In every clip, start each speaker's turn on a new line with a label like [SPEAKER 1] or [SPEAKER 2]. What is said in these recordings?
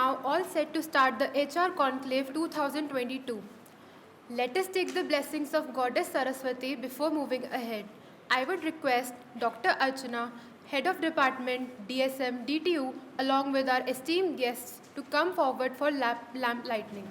[SPEAKER 1] now all set to start the HR Conclave 2022. Let us take the blessings of Goddess Saraswati before moving ahead. I would request Dr. Archana, Head of Department, DSM, DTU, along with our esteemed guests to come forward for lamp lighting.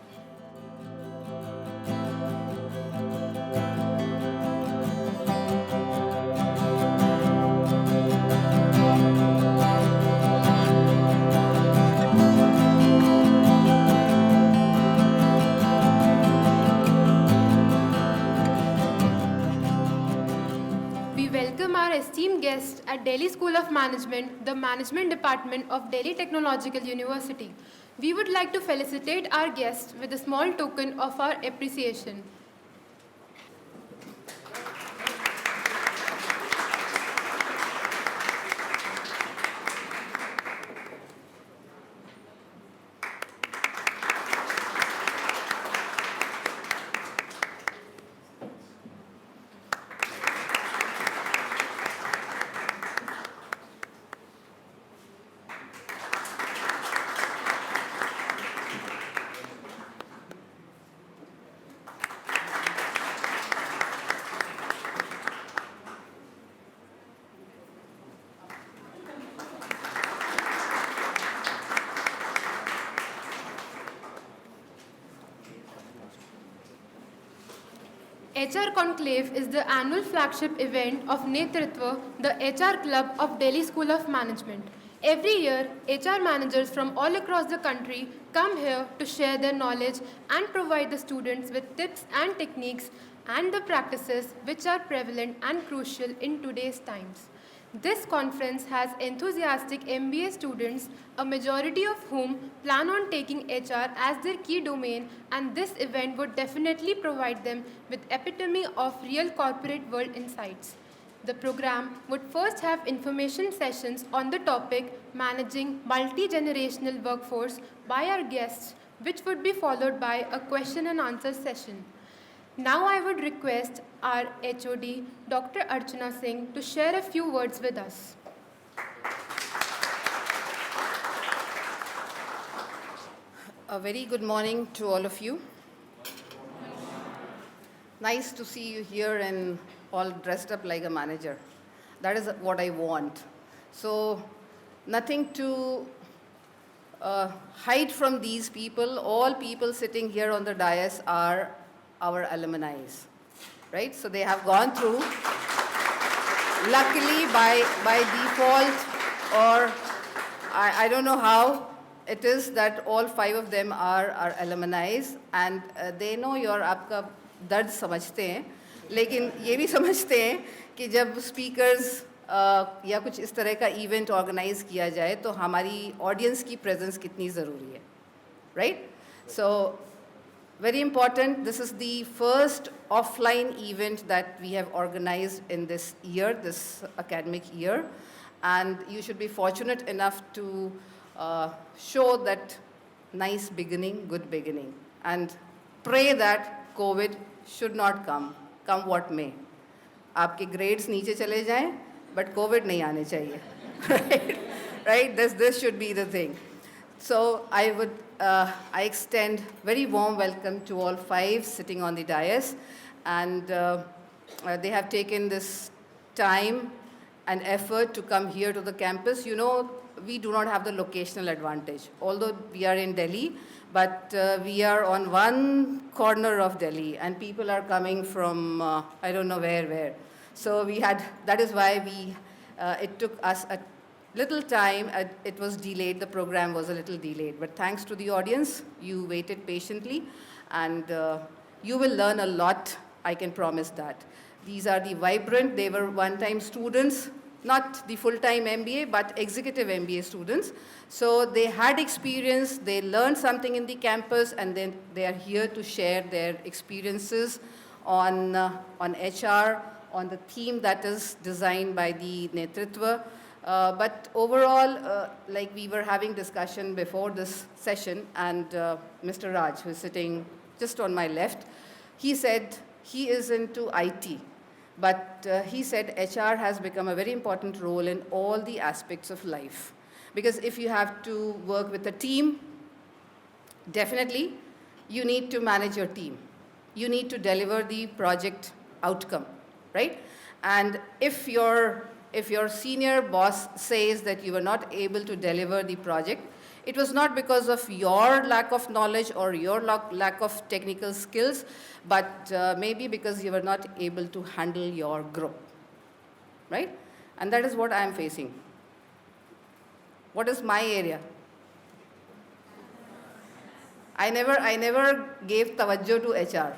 [SPEAKER 1] We welcome our esteemed guests at Delhi School of Management, the Management Department of Delhi Technological University. We would like to felicitate our guests with a small token of our appreciation. HR Conclave is the annual flagship event of Netritva, the HR club of Delhi School of Management. Every year, HR managers from all across the country come here to share their knowledge and provide the students with tips and techniques and the practices which are prevalent and crucial in today's times. This conference has enthusiastic MBA students, a majority of whom plan on taking HR as their key domain, and this event would definitely provide them with epitome of real corporate world insights. The program would first have information sessions on the topic Managing Multi-Generational Workforce by our guests, which would be followed by a question and answer session. Now I would request our HOD, Dr. Archana Singh, to share a few words with us.
[SPEAKER 2] A very good morning to all of you. Nice to see you here and all dressed up like a manager. That is what I want. So nothing to hide from these people. All people sitting here on the dais are our alumni, right? So they have gone through, luckily by default, or I don't know how it is that all 5 of them are our alumni, and they know your आपका दर्द समझते हैं, लेकिन ये भी समझते हैं कि जब speakers या कुछ इस तरह का event organize किया जाए तो हमारी audience की presence कितनी ज़रूरी है, right? So very important, this is the first offline event that we have organized in this year, this academic year, and you should be fortunate enough to show that nice beginning, good beginning, and pray that COVID should not come what may. आपके grades नीचे चले जाएं, but COVID नहीं आने चाहिए, right? This should be the thing. So I extend very warm welcome to all 5 sitting on the dais, and they have taken this time and effort to come here to the campus. You know, we do not have the locational advantage, although we are in Delhi, but we are on one corner of Delhi, and people are coming from I don't know where. So that is why it took us a little time, it was delayed, the program was a little delayed, but thanks to the audience, you waited patiently, and you will learn a lot, I can promise that. These are the vibrant, they were one-time students, not the full-time MBA, but executive MBA students. So they had experience, they learned something in the campus, and then they are here to share their experiences on HR, on the theme that is designed by the Netritva. But overall, like we were having discussion before this session, and Mr. Raj, who is sitting just on my left, he said he is into IT, but he said HR has become a very important role in all the aspects of life. Because if you have to work with a team, Definitely, you need to manage your team. You need to deliver the project outcome, right? And if your senior boss says that you were not able to deliver the project, it was not because of your lack of knowledge or your lack of technical skills, but maybe because you were not able to handle your group, right? And that is what I am facing. What is my area? I never gave तवज्जो to HR.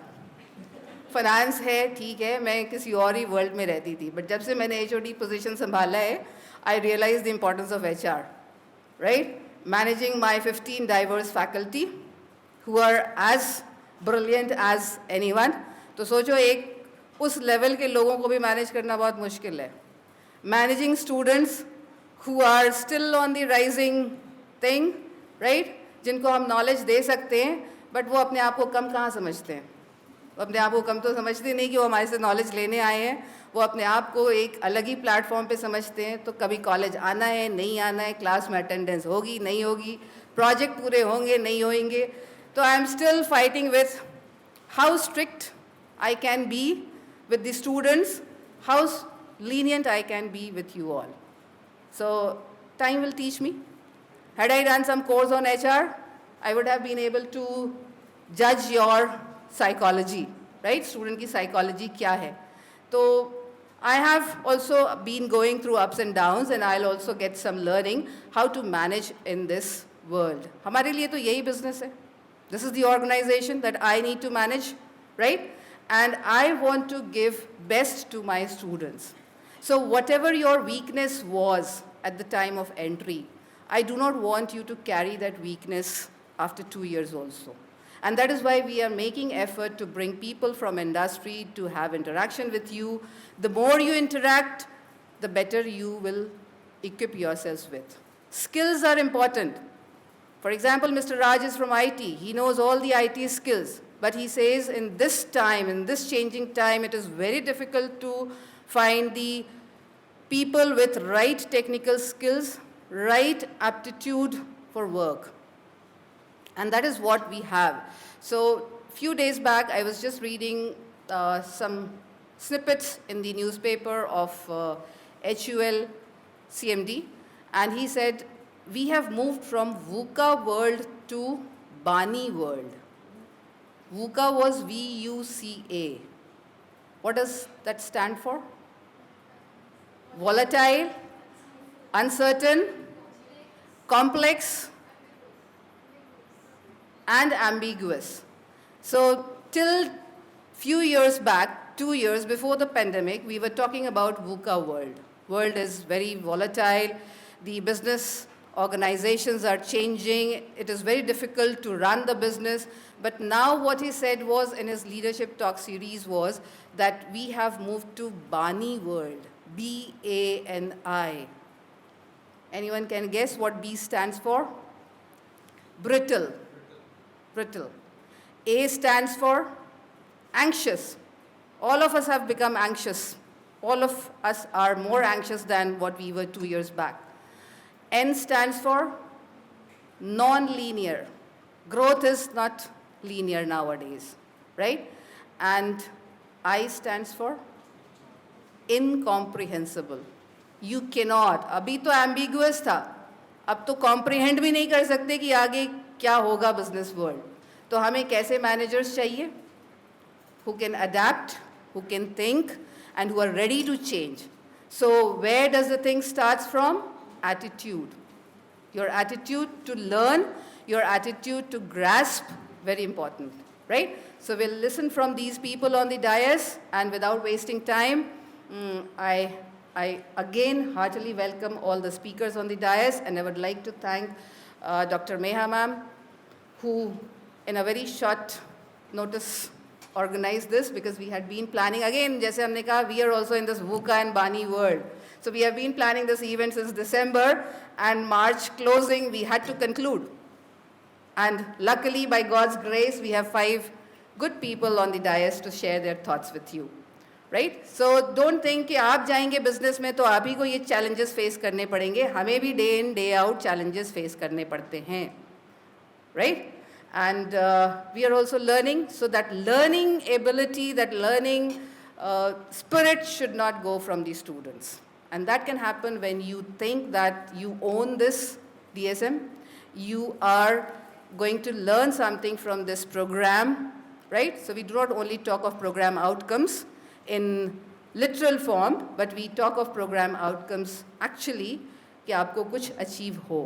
[SPEAKER 2] Finance है ठीक है, मैं किसी और ही world में रहती थी, बट जब से मैंने HOD पोजीशन संभाला है, I realise the importance of HR, right? Managing my 15 diverse faculty who are as brilliant as anyone. तो सोचो एक उस लेवल के लोगों को भी मैनेज करना बहुत मुश्किल है. Managing students who are still on the rising thing, right? जिनको हम नॉलेज दे सकते हैं, बट वो अपने आप को कम कहाँ समझते हैं. वो अपने आप को कम तो समझते नहीं कि वो हमारे से नॉलेज लेने आए हैं. वो अपने आप को एक अलग ही प्लेटफॉर्म पे समझते हैं. तो कभी कॉलेज आना है, नहीं आना है, क्लास में अटेंडेंस होगी, नहीं होगी, प्रोजेक्ट पूरे होंगे, नहीं होंगे. तो I am still fighting with how strict I can be with the students, how lenient I can be with you all. So time will teach me. Had I done some course on HR, I would have been able to judge your psychology, right? Student की psychology क्या है. तो I have also been going through ups and downs, and I'll also get some learning how to manage in this world. हमारे लिए तो यही business है. This is the organization that I need to manage, right? And I want to give best to my students. So whatever your weakness was at the time of entry, I do not want you to carry that weakness after 2 years also. And that is why we are making effort to bring people from industry to have interaction with you. The more you interact, the better you will equip yourselves with. Skills are important. For example, Mr. Raj is from IT. He knows all the IT skills. But he says in this time, in this changing time, it is very difficult to find the people with right technical skills, right aptitude for work. And that is what we have. So a few days back, I was just reading some snippets in the newspaper of HUL CMD, and he said, we have moved from VUCA world to BANI world. VUCA was VUCA. What does that stand for? Volatile, uncertain, complex, and ambiguous. So till few years back, 2 years before the pandemic, we were talking about VUCA world. World is very volatile. The business organizations are changing. It is very difficult to run the business. But now what he said was in his leadership talk series was that we have moved to BANI world. B-A-N-I. Anyone can guess what B stands for? Brittle. Brittle. A stands for anxious. All of us have become anxious. All of us are more anxious than what we were 2 years back. N stands for non-linear. Growth is not linear nowadays, right? And I stands for incomprehensible. You cannot. अभी तो ambiguous था, अब तो comprehend भी नहीं कर सकते कि आगे क्या होगा business world. तो हमें कैसे managers चाहिए? Who can adapt, who can think, and who are ready to change. So where does the thing starts from? Attitude. Your attitude to learn, your attitude to grasp, very important, right? So we'll listen from these people on the dais, and without wasting time, I again heartily welcome all the speakers on the dais, and I would like to thank Dr. Meha ma'am, who in a very short notice organized this, because we had been planning, again, जैसे हमने कहा, we are also in this VUCA and BANI world. So we have been planning this event since December, and March closing, we had to conclude. And luckily, by God's grace, we have 5 good people on the dais to share their thoughts with you, right? So don't think कि आप जाएंगे business में तो आप ही को ये challenges face करने पड़ेंगे. हमें भी day in day out challenges face करने पड़ते हैं, right? And we are also learning, so that learning ability, that learning spirit should not go from the students. And that can happen when you think that you own this DSM, you are going to learn something from this program, right? So we do not only talk of program outcomes in literal form, but we talk of program outcomes actually कि आपको कुछ achieve हो.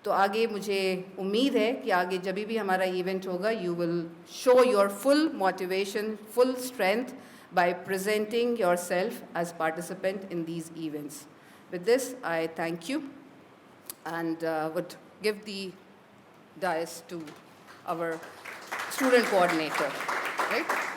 [SPEAKER 2] तो आगे मुझे उम्मीद है कि आगे जब भी हमारा इवेंट होगा, you will show your full motivation, full strength by presenting yourself as participant in these events. With this, I thank you and would give the dais to our student coordinator, right?